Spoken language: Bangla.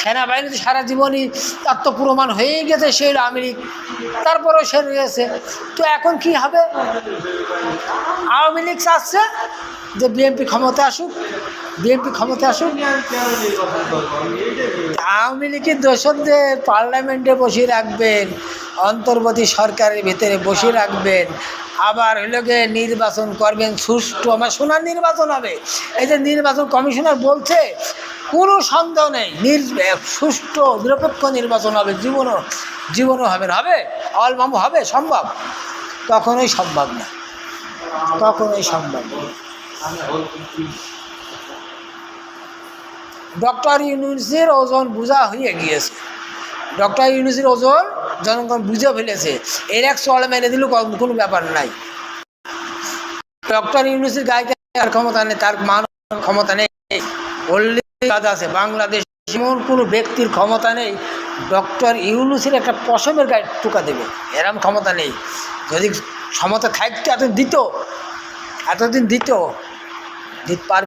সেনাবাহিনীতে সারা জীবনই আত্মপ্রমাণ হয়ে গেছে সে আওয়ামী লীগ, তারপরেও সে রয়েছে। তো এখন কি হবে? আওয়ামী লীগ চাচ্ছে যে বিএনপি ক্ষমতা আসুক, বিএনপি ক্ষমতা আসুক। আওয়ামী লীগের দোসরদের পার্লামেন্টে বসিয়ে রাখবেন, অন্তর্বর্তী সরকারের ভিতরে বসিয়ে রাখবেন, আবার হইল গিয়ে নির্বাচন করবেন সুষ্ঠু, আমার সোনার নির্বাচন হবে। এই যে নির্বাচন কমিশনার বলছে, কোনো সন্দেহ নেই সুষ্ঠু নিরপেক্ষ নির্বাচন হবে, জীবনও হবে না। হবে অলমামু হবে সম্ভব? কখনোই সম্ভব না, কখনোই সম্ভব না। ডক্টর ইউনূসের ওজন বোঝা হয়ে গিয়েছে, ডক্টর ইউনূসের ওজন জনগণ বুঝে ফেলেছে। এর এক চড় মেরে দিলেও কোনো ব্যাপার নাই। ডক্টর ইউনূসের গায়ে তার ক্ষমতা নেই, তার মান ক্ষমতা নেই। কাজ আছে বাংলাদেশ, এমন কোনো ব্যক্তির ক্ষমতা নেই ডক্টর ইউনূসের একটা পশমের গায়ে টুকা দেবে, এরম ক্ষমতা নেই। যদি ক্ষমতা থাকতো এতদিন দিত, এতদিন দিত পারবে।